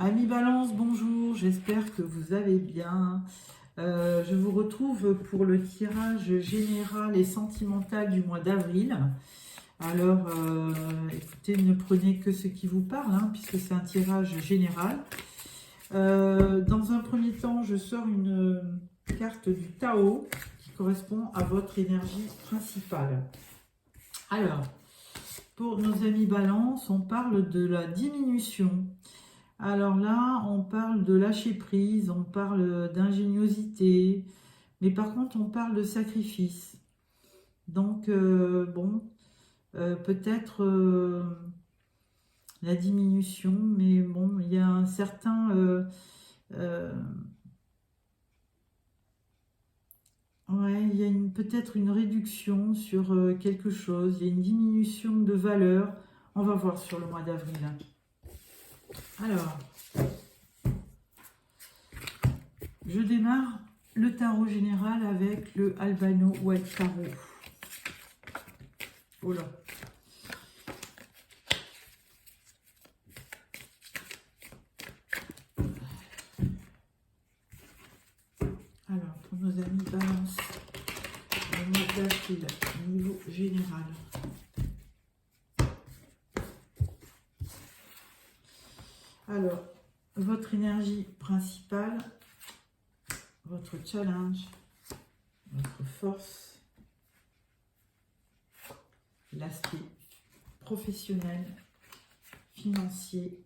Amis Balance, bonjour, j'espère que vous allez bien. Je vous retrouve pour le tirage général et sentimental du mois d'avril. Alors, écoutez, ne prenez que ce qui vous parle, puisque c'est un tirage général. Dans un premier temps, je sors une carte du Tao qui correspond à votre énergie principale. Alors, pour nos amis Balance, on parle de la diminution. Alors là, on parle de lâcher prise, on parle d'ingéniosité, mais par contre, on parle de sacrifice. Donc, peut-être la diminution, mais bon, il y a un certain... ouais, il y a peut-être une réduction sur quelque chose, il y a une diminution de valeur. On va voir sur le mois d'avril. Alors... je démarre le tarot général avec le Albano White Tarot. Oh là. Alors, pour nos amis Balance, le mois d'avril, niveau général. Alors, votre énergie principale, votre challenge, votre force, l'aspect professionnel, financier,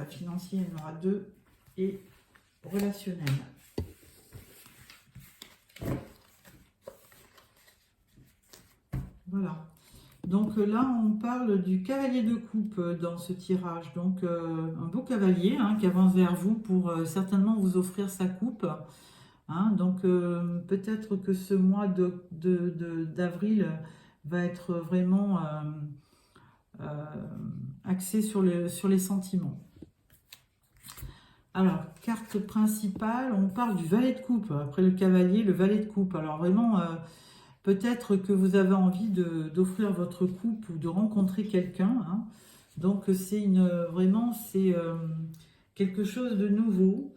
financier il y en aura deux, et relationnel. Voilà. Donc là, on parle du cavalier de coupe dans ce tirage. Donc un beau cavalier qui avance vers vous pour certainement vous offrir sa coupe. Donc peut-être que ce mois d'avril va être vraiment axé sur les sentiments. Alors, carte principale, on parle du valet de coupe. Après le cavalier, le valet de coupe. Alors vraiment, peut-être que vous avez envie d'offrir votre coupe ou de rencontrer quelqu'un. Donc c'est vraiment quelque chose de nouveau.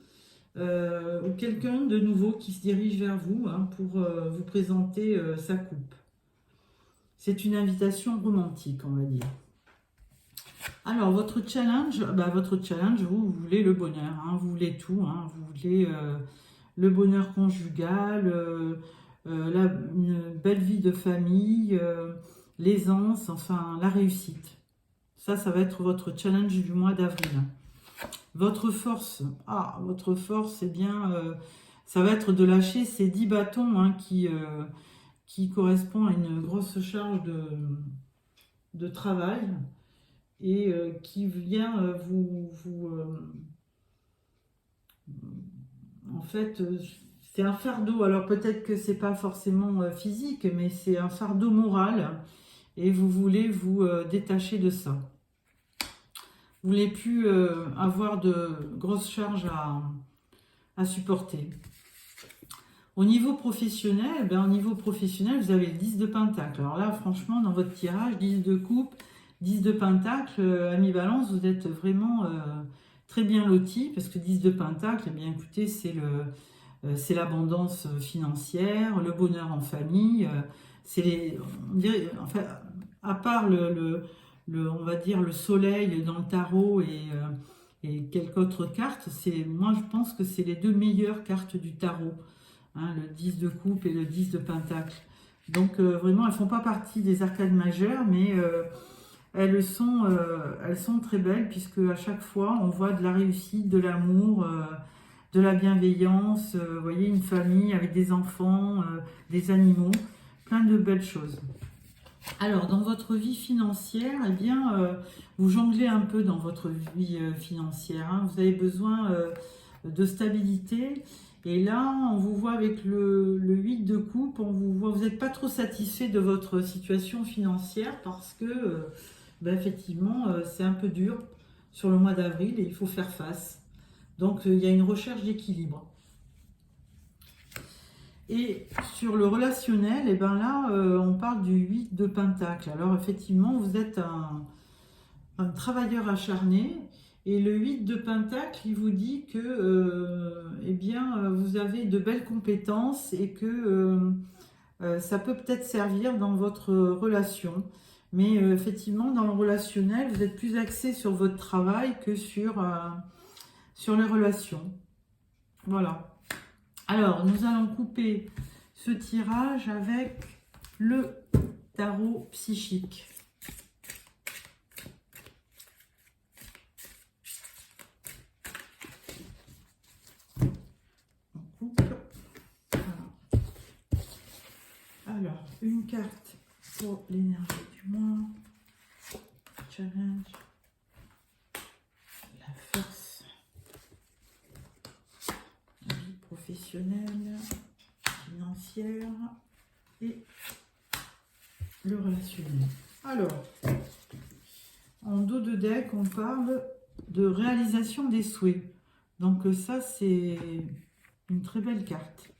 Ou quelqu'un de nouveau qui se dirige vers vous pour vous présenter sa coupe. C'est une invitation romantique, on va dire. Alors, votre challenge, vous voulez le bonheur, vous voulez tout, vous voulez le bonheur conjugal, une belle vie de famille, l'aisance, enfin la réussite. Ça va être votre challenge du mois d'avril. Votre force, eh bien, ça va être de lâcher ces 10 bâtons qui correspond à une grosse charge de travail et qui vient en fait, c'est un fardeau. Alors peut-être que c'est pas forcément physique, mais c'est un fardeau moral et vous voulez vous détacher de ça. Vous ne voulez plus avoir de grosses charges à supporter. Au niveau professionnel, vous avez le 10 de pentacle. Alors là, franchement, dans votre tirage, 10 de coupe, 10 de pentacle, amis Balance, vous êtes vraiment très bien loti, parce que 10 de pentacle, eh bien écoutez, c'est l'abondance financière, le bonheur en famille, on dirait, enfin, à part on va dire le soleil dans le tarot et quelques autres cartes, moi je pense que c'est les deux meilleures cartes du tarot, le 10 de coupe et le 10 de pentacle. Donc vraiment, elles ne font pas partie des arcades majeures, mais elles sont très belles, puisque à chaque fois on voit de la réussite, de l'amour, de la bienveillance, vous voyez, une famille avec des enfants, des animaux, plein de belles choses. Alors, dans votre vie financière, eh bien, vous jonglez un peu dans votre vie financière. Vous avez besoin de stabilité. Et là, on vous voit avec le 8 de coupe, vous n'êtes pas trop satisfait de votre situation financière parce que, effectivement, c'est un peu dur sur le mois d'avril et il faut faire face. Donc, il y a une recherche d'équilibre. Et sur le relationnel, eh ben là, on parle du 8 de pentacle. Alors effectivement, vous êtes un travailleur acharné Et le 8 de Pentacle, il vous dit que eh bien, vous avez de belles compétences et que ça peut peut-être servir dans votre relation. Mais effectivement, dans le relationnel, vous êtes plus axé sur votre travail que sur les relations. Voilà. Alors, nous allons couper ce tirage avec le tarot psychique. On coupe. Voilà. Alors, une carte pour l'énergie du mois. Challenge. La force. La vie professionnelle, financière et le relationnel. Alors, en dos de deck, on parle de réalisation des souhaits. Donc ça, c'est une très belle carte.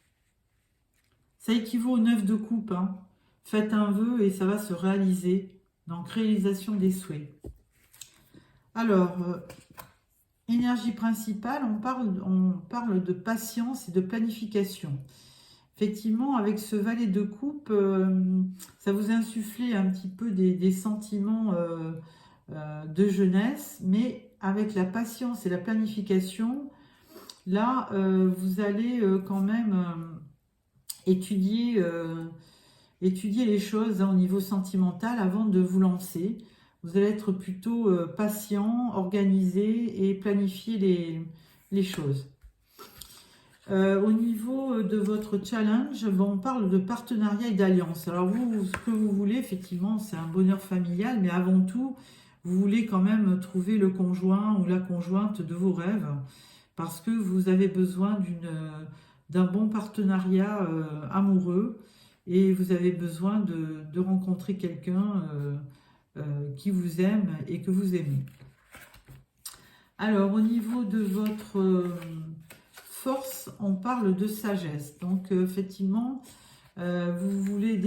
Ça équivaut au 9 de coupe. Hein. Faites un vœu et ça va se réaliser. Donc, réalisation des souhaits. Alors, énergie principale, on parle de patience et de planification. Effectivement, avec ce valet de coupe, ça vous insufflait un petit peu des sentiments de jeunesse, mais avec la patience et la planification, là, vous allez quand même étudier les choses au niveau sentimental avant de vous lancer. Vous allez être plutôt patient, organisé et planifier les choses. Au niveau de votre challenge, bon, on parle de partenariat et d'alliance. Alors vous, ce que vous voulez, effectivement, c'est un bonheur familial, mais avant tout, vous voulez quand même trouver le conjoint ou la conjointe de vos rêves, parce que vous avez besoin d'un bon partenariat amoureux, et vous avez besoin de rencontrer quelqu'un qui vous aime et que vous aimez. Alors, au niveau de votre force, on parle de sagesse. Donc, effectivement, vous voulez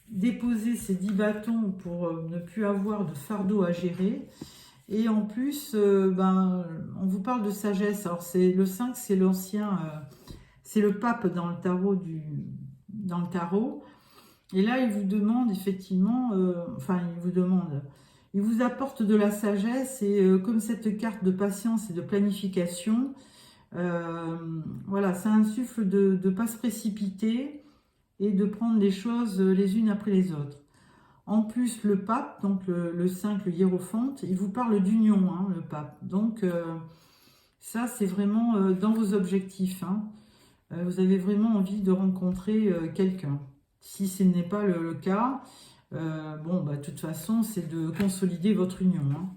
déposer ces 10 bâtons pour ne plus avoir de fardeau à gérer. Et en plus, on vous parle de sagesse. Alors, le 5, c'est l'ancien, c'est le pape dans le tarot Et là, il vous demande effectivement, il vous apporte de la sagesse et comme cette carte de patience et de planification, voilà, ça insuffle de ne pas se précipiter et de prendre les choses les unes après les autres. En plus, le pape, donc le 5, le hiérophante, il vous parle d'union, hein, le pape. Donc, ça, c'est vraiment dans vos objectifs. Hein. Vous avez vraiment envie de rencontrer quelqu'un. Si ce n'est pas le cas, de toute façon, c'est de consolider votre union. Hein.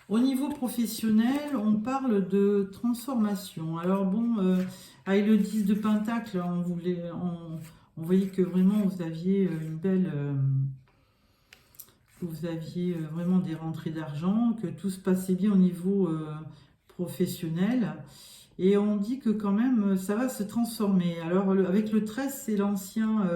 Au niveau professionnel, on parle de transformation. Alors bon, avec le 10 de Pentacle, on voyait que vraiment vous aviez vraiment des rentrées d'argent, que tout se passait bien au niveau professionnel. Et on dit que quand même, ça va se transformer. Alors, avec le 13, c'est l'ancien,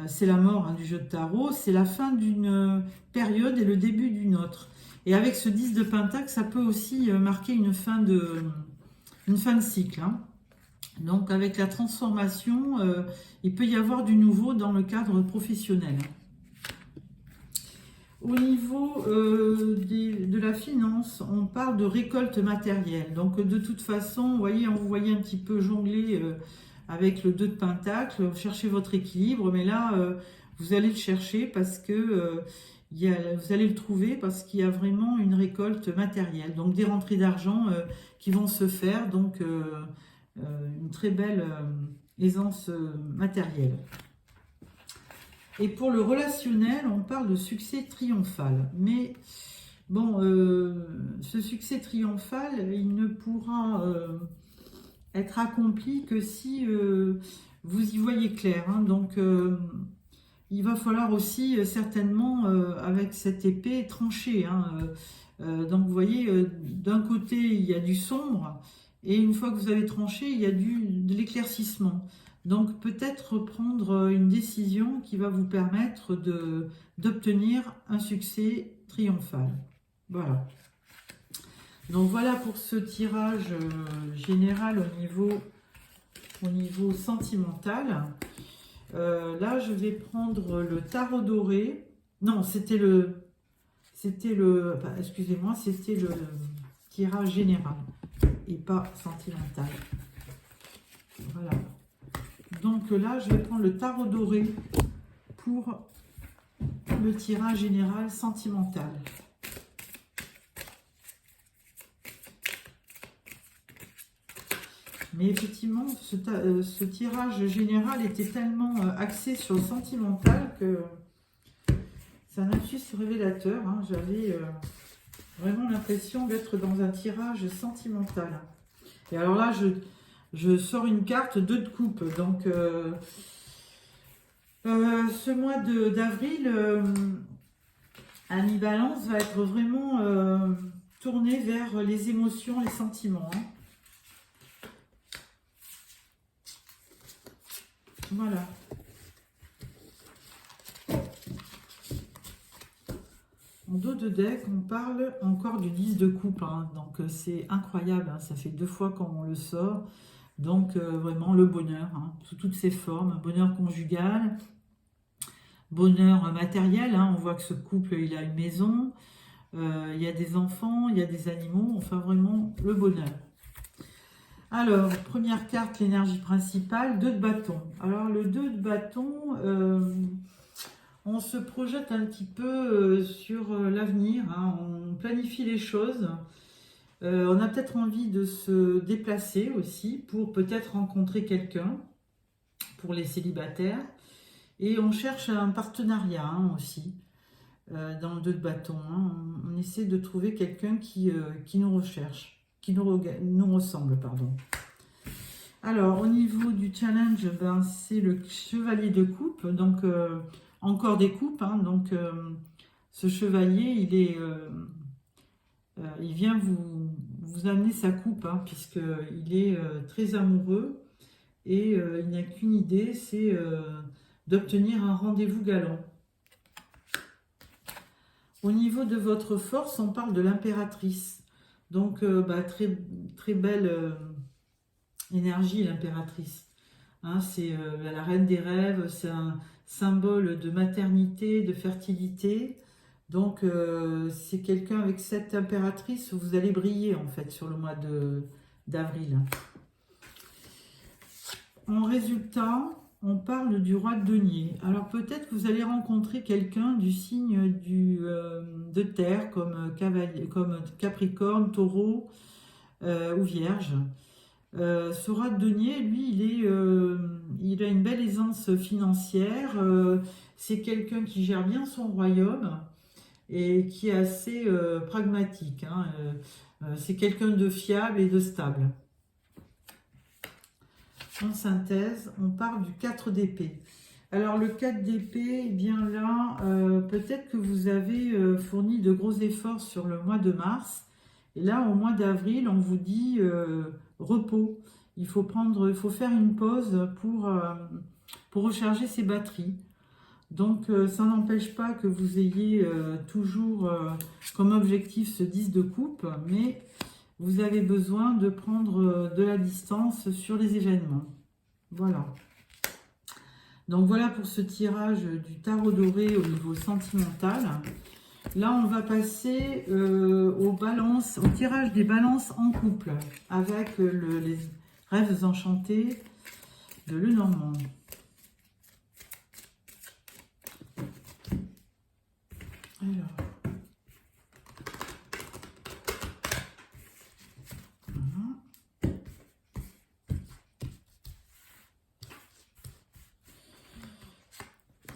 c'est la mort hein, du jeu de tarot. C'est la fin d'une période et le début d'une autre. Et avec ce 10 de Pentacle, ça peut aussi marquer une fin de cycle. Hein. Donc, avec la transformation, il peut y avoir du nouveau dans le cadre professionnel. Au niveau de la finance, on parle de récolte matérielle. Donc, de toute façon, vous voyez un petit peu jongler avec le 2 de Pentacle. Vous cherchez votre équilibre, mais là, vous allez le chercher parce que vous allez le trouver parce qu'il y a vraiment une récolte matérielle. Donc, des rentrées d'argent qui vont se faire. Donc, une très belle aisance matérielle. Et pour le relationnel, on parle de succès triomphal. Mais bon, ce succès triomphal, il ne pourra être accompli que si vous y voyez clair. Hein. Donc, il va falloir aussi certainement, avec cette épée, trancher. Hein. Donc, vous voyez, d'un côté, il y a du sombre. Et une fois que vous avez tranché, il y a de l'éclaircissement. Donc peut-être prendre une décision qui va vous permettre d'obtenir un succès triomphal. Voilà. Donc voilà pour ce tirage général au niveau sentimental. Là, je vais prendre le tarot doré. Non, enfin, excusez-moi, c'était le tirage général et pas sentimental. Voilà. Donc là, je vais prendre le tarot doré pour le tirage général sentimental. Mais effectivement, ce tirage général était tellement axé sur le sentimental que c'est un lapsus révélateur. Hein. J'avais vraiment l'impression d'être dans un tirage sentimental. Et alors là, je sors une carte 2 de coupe. Donc, ce mois d'avril, Ami Balance va être vraiment tourné vers les émotions, les sentiments. Hein. Voilà. En dos de deck, on parle encore du 10 de coupe. Hein. Donc, c'est incroyable. Hein. Ça fait 2 fois qu'on le sort. Donc, vraiment, le bonheur, hein, sous toutes ses formes. Bonheur conjugal, bonheur matériel. Hein. On voit que ce couple, il a une maison. Il y a des enfants, il y a des animaux. Enfin, vraiment, le bonheur. Alors, première carte, l'énergie principale, 2 de bâton. Alors, le 2 de bâton, on se projette un petit peu sur l'avenir, hein, on planifie les choses. On a peut-être envie de se déplacer aussi pour peut-être rencontrer quelqu'un, pour les célibataires. Et on cherche un partenariat hein, aussi, dans le 2 de bâton. Hein. On essaie de trouver quelqu'un qui nous recherche. Qui nous ressemble, pardon. Alors, au niveau du challenge, ben, c'est le chevalier de coupe, donc encore des coupes. Hein, donc, ce chevalier, il vient vous amener sa coupe, hein, puisqu'il est très amoureux et il n'a qu'une idée, c'est d'obtenir un rendez-vous galant. Au niveau de votre force, on parle de l'impératrice. Donc, très, très belle énergie, l'impératrice. Hein, c'est la reine des rêves, c'est un symbole de maternité, de fertilité. Donc, c'est quelqu'un avec cette impératrice où vous allez briller, en fait, sur le mois d'avril. En résultat, on parle du roi de denier. Alors, peut-être que vous allez rencontrer quelqu'un du signe de terre, comme Capricorne, Taureau ou Vierge. Ce roi de denier, lui, il a une belle aisance financière. C'est quelqu'un qui gère bien son royaume et qui est assez pragmatique. Hein. C'est quelqu'un de fiable et de stable. En synthèse, on parle du 4 d'épée. Alors, le 4 d'épée, eh bien là, peut-être que vous avez fourni de gros efforts sur le mois de mars. Et là, au mois d'avril, on vous dit repos. Il faut faire une pause pour recharger ses batteries. Donc, ça n'empêche pas que vous ayez toujours comme objectif ce 10 de coupe, mais vous avez besoin de prendre de la distance sur les événements. Voilà. Donc, voilà pour ce tirage du tarot doré au niveau sentimental. Là, on va passer au tirage des balances en couple avec les rêves enchantés de Lenormand. Alors, voilà.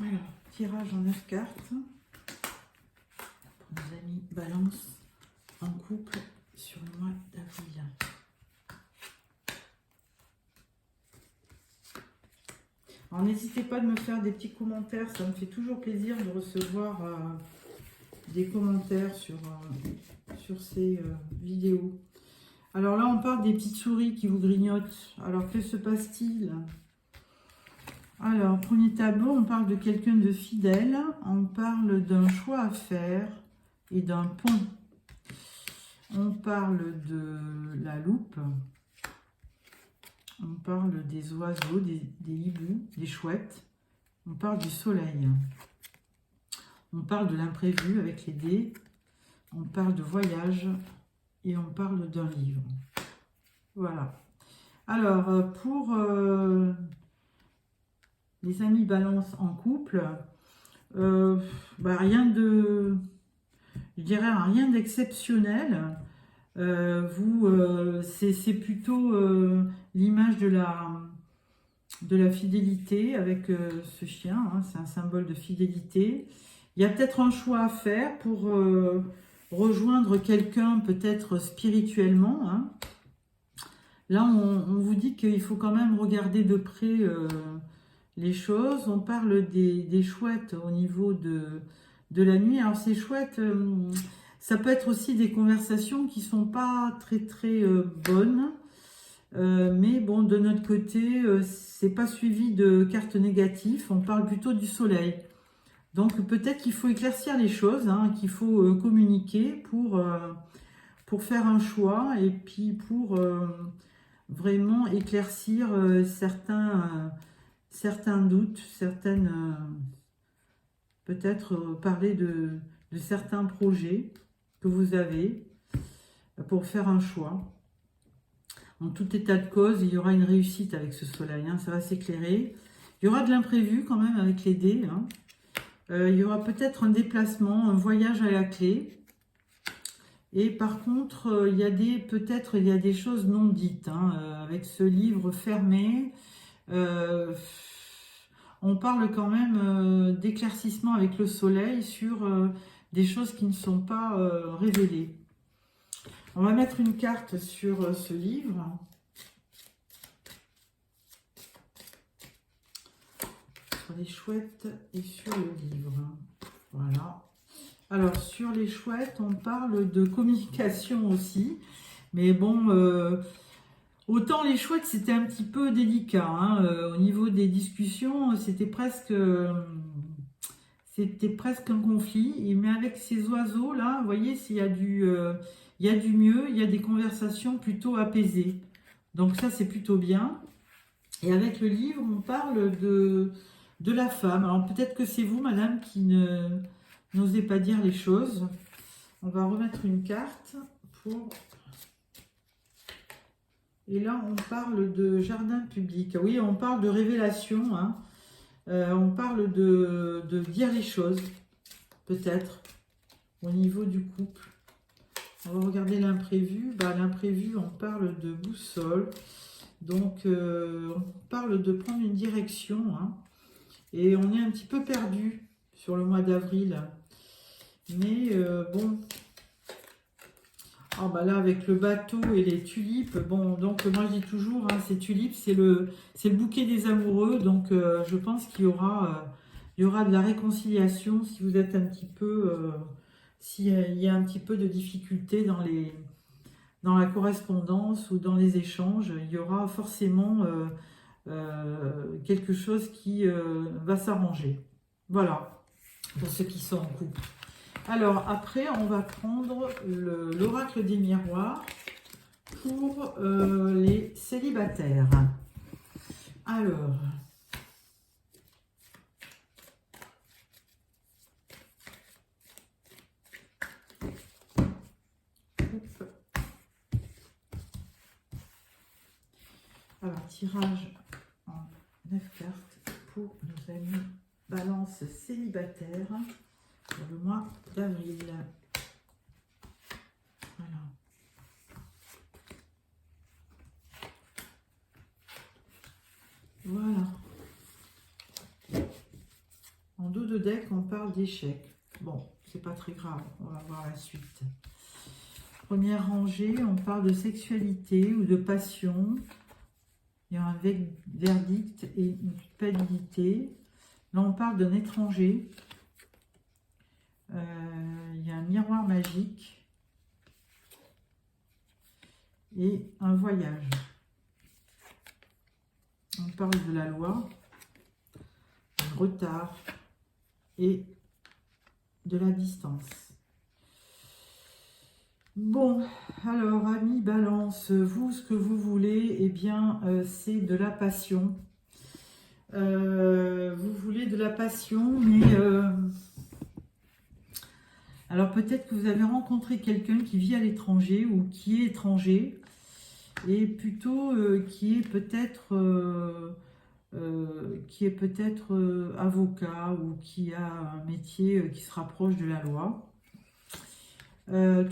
Alors, tirage en 9 cartes. Pour nos amis balance en couple sur le mois d'avril. Alors, n'hésitez pas de me faire des petits commentaires. Ça me fait toujours plaisir de recevoir des commentaires sur ces vidéos. Alors là, on parle des petites souris qui vous grignotent. Alors, que se passe-t-il? Alors, premier tableau, on parle de quelqu'un de fidèle. On parle d'un choix à faire et d'un pont. On parle de la loupe. On parle des oiseaux, des hiboux, des chouettes. On parle du soleil. On parle de l'imprévu avec les dés. On parle de voyage. Et on parle d'un livre. Voilà. Alors, pour les amis balance en couple, rien de... Je dirais rien d'exceptionnel. C'est plutôt l'image de la fidélité avec ce chien. Hein, c'est un symbole de fidélité. Il y a peut-être un choix à faire pour rejoindre quelqu'un peut-être spirituellement. Hein. Là, on vous dit qu'il faut quand même regarder de près les choses. On parle des chouettes au niveau de la nuit. Alors ces chouettes, ça peut être aussi des conversations qui sont pas très bonnes. Mais bon, de notre côté, c'est pas suivi de cartes négatives. On parle plutôt du soleil. Donc peut-être qu'il faut éclaircir les choses, hein, qu'il faut communiquer pour faire un choix et puis pour vraiment éclaircir certains doutes, peut-être parler de certains projets que vous avez pour faire un choix. En tout état de cause, il y aura une réussite avec ce soleil, hein, ça va s'éclairer. Il y aura de l'imprévu quand même avec les dés. Hein. Il y aura peut-être un déplacement, un voyage à la clé. Et par contre, il y a des choses non dites. Hein, avec ce livre fermé, on parle quand même d'éclaircissement avec le soleil sur des choses qui ne sont pas révélées. On va mettre une carte sur ce livre. Sur les chouettes et sur le livre. Voilà. Alors, sur les chouettes, on parle de communication aussi. Mais bon, autant les chouettes, c'était un petit peu délicat. Hein. Au niveau des discussions, c'était presque un conflit. Mais avec ces oiseaux-là, vous voyez, il y a du mieux, il y a des conversations plutôt apaisées. Donc ça, c'est plutôt bien. Et avec le livre, on parle de la femme. Alors peut-être que c'est vous, madame, qui n'osez pas dire les choses. On va remettre une carte pour... Et là, on parle de jardin public. Oui, on parle de révélation. Hein. On parle de dire les choses, peut-être, au niveau du couple. On va regarder l'imprévu. L'imprévu, on parle de boussole. Donc, on parle de prendre une direction. Hein. Et on est un petit peu perdu sur le mois d'avril. Mais bon... Ah là, avec le bateau et les tulipes, bon, donc moi je dis toujours, hein, ces tulipes, c'est le bouquet des amoureux, donc je pense qu'il y aura de la réconciliation si vous êtes un petit peu, s'il y a un petit peu de difficulté dans la correspondance ou dans les échanges, il y aura forcément quelque chose qui va s'arranger. Voilà, pour ceux qui sont en couple. Alors, après, on va prendre l'oracle des miroirs pour les célibataires. Alors, tirage en 9 cartes pour nos amis balance célibataires. Pour le mois d'avril. Voilà. Voilà. En dos de deck, on parle d'échec. Bon, c'est pas très grave. On va voir la suite. Première rangée, on parle de sexualité ou de passion. Il y a un verdict et une culpabilité. Là, on parle d'un étranger. Il y a un miroir magique et un voyage. On parle de la loi, du retard et de la distance. Bon, alors, amis Balance, vous, ce que vous voulez, eh bien, c'est de la passion. Vous voulez de la passion, mais alors peut-être que vous avez rencontré quelqu'un qui vit à l'étranger ou qui est étranger, et plutôt qui est peut-être avocat ou qui a un métier qui se rapproche de la loi.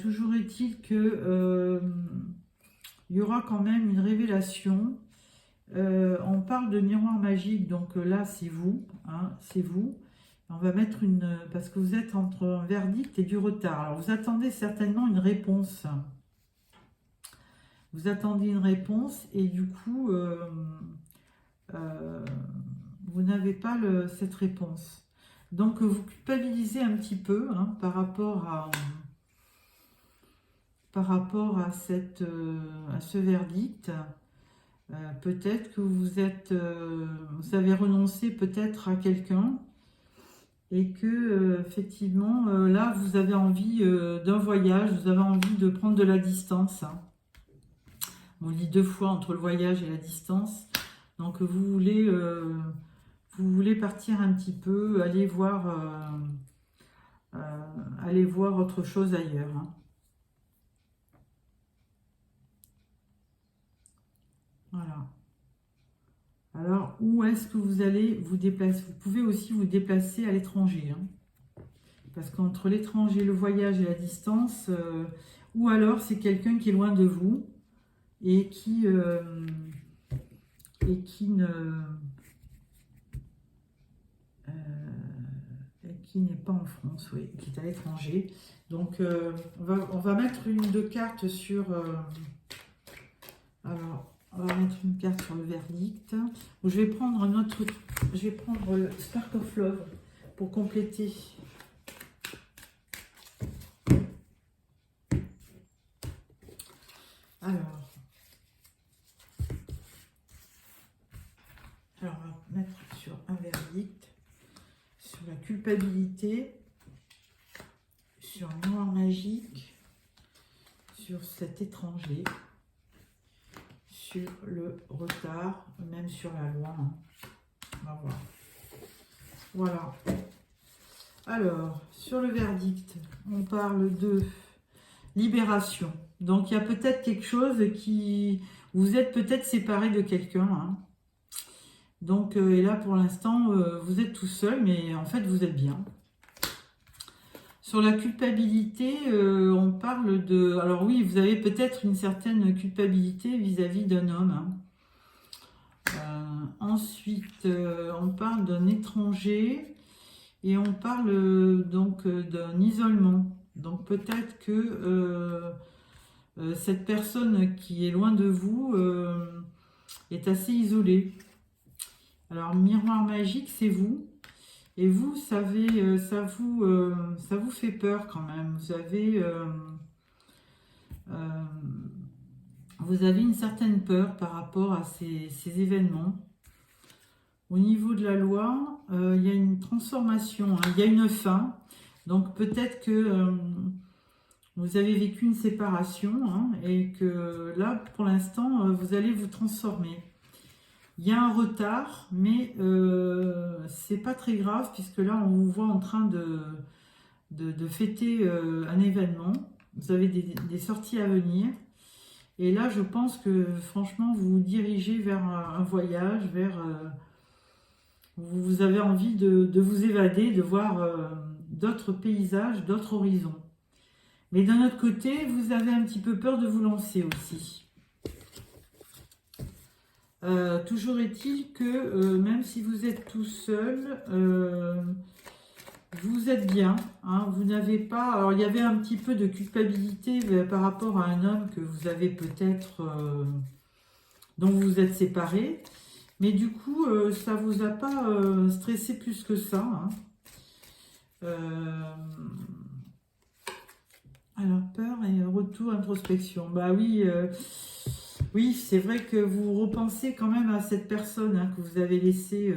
Toujours est-il que il y aura quand même une révélation. On parle de miroir magique, donc là c'est vous, hein, c'est vous. On va mettre une, parce que vous êtes entre un verdict et du retard. Alors vous attendez certainement une réponse. Vous attendez une réponse et du coup, euh, vous n'avez pas cette réponse. Donc vous culpabilisez un petit peu hein, par rapport à ce verdict. Peut-être que vous avez renoncé peut-être à quelqu'un et que effectivement là vous avez envie d'un voyage, vous avez envie de prendre de la distance. Hein. On dit deux fois entre le voyage et la distance. Donc vous voulez partir un petit peu, aller voir autre chose ailleurs. Hein. Voilà. Alors, où est-ce que vous allez vous déplacer? Vous pouvez aussi vous déplacer à l'étranger. Hein. Parce qu'entre l'étranger, le voyage et la distance, ou alors c'est quelqu'un qui est loin de vous et qui ne qui n'est pas en France, oui, qui est à l'étranger. Donc on va mettre une de cartes sur. Alors, on va mettre une carte sur le verdict. Je vais prendre je vais prendre le Spark of Love pour compléter. Alors, on va mettre sur un verdict, sur la culpabilité, sur un noir magique, sur cet étranger, sur le retard, même sur la loi. Hein. On va voir. Voilà. Alors, sur le verdict, on parle de libération. Donc, il y a peut-être quelque chose qui... Vous êtes peut-être séparé de quelqu'un. Hein. Donc, et là, pour l'instant, vous êtes tout seul, mais en fait, vous êtes bien. Sur la culpabilité, on parle de... Alors oui, vous avez peut-être une certaine culpabilité vis-à-vis d'un homme. Hein. Ensuite, on parle d'un étranger et on parle donc d'un isolement. Donc peut-être que cette personne qui est loin de vous est assez isolée. Alors, miroir magique, c'est vous. Et vous savez, ça vous fait peur quand même. Vous avez une certaine peur par rapport à ces événements. Au niveau de la loi, il y a une transformation, hein, il y a une fin. Donc peut-être que vous avez vécu une séparation hein, et que là, pour l'instant, vous allez vous transformer. Il y a un retard, mais c'est pas très grave puisque là, on vous voit en train de fêter un événement. Vous avez des sorties à venir. Et là, je pense que franchement, vous vous dirigez vers un voyage, vous avez envie de vous évader, de voir d'autres paysages, d'autres horizons. Mais d'un autre côté, vous avez un petit peu peur de vous lancer aussi. Toujours est-il que même si vous êtes tout seul, vous êtes bien. Hein, vous n'avez pas... Alors, il y avait un petit peu de culpabilité par rapport à un homme que vous avez peut-être... dont vous vous êtes séparés. Mais du coup, ça ne vous a pas stressé plus que ça. Hein. Alors, peur et retour, introspection. Bah oui, oui, c'est vrai que vous repensez quand même à cette personne hein, que vous avez laissée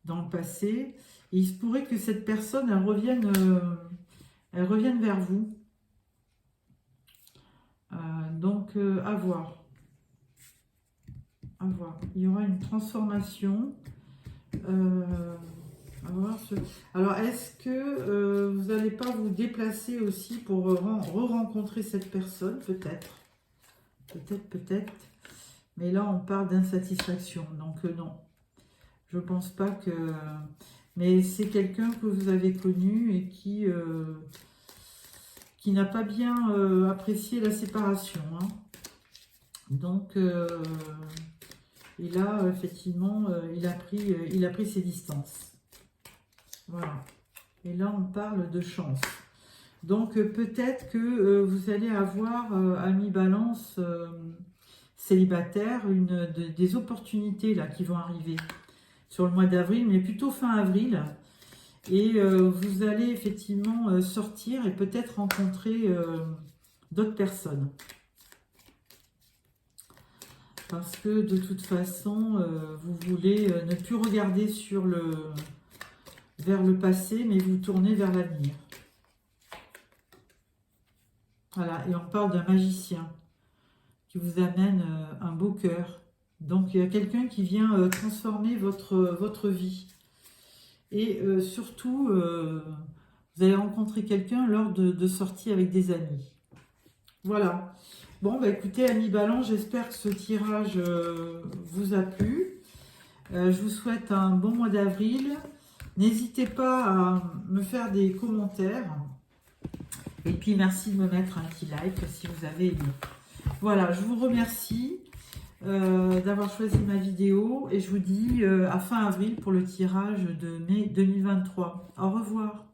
dans le passé. Et il se pourrait que cette personne, elle revienne vers vous. Donc, à voir. À voir. Il y aura une transformation. À voir Alors, est-ce que vous n'allez pas vous déplacer aussi pour re-rencontrer cette personne? Peut-être. Peut-être, peut-être. Mais là, on parle d'insatisfaction. Donc, non. Je pense pas que... Mais c'est quelqu'un que vous avez connu et qui n'a pas bien apprécié la séparation. Hein. Donc, et là, effectivement, il a pris ses distances. Voilà. Et là, on parle de chance. Donc, peut-être que vous allez avoir, ami Balance célibataire, des opportunités là qui vont arriver sur le mois d'avril, mais plutôt fin avril. Et vous allez effectivement sortir et peut-être rencontrer d'autres personnes. Parce que de toute façon, vous voulez ne plus regarder vers le passé, mais vous tourner vers l'avenir. Voilà, et on parle d'un magicien qui vous amène un beau cœur. Donc, il y a quelqu'un qui vient transformer votre vie. Et surtout, vous allez rencontrer quelqu'un lors de sorties avec des amis. Voilà. Bon, bah écoutez, amis Balance, j'espère que ce tirage vous a plu. Je vous souhaite un bon mois d'avril. N'hésitez pas à me faire des commentaires. Et puis, merci de me mettre un petit like si vous avez aimé. Voilà, je vous remercie d'avoir choisi ma vidéo. Et je vous dis à fin avril pour le tirage de mai 2023. Au revoir.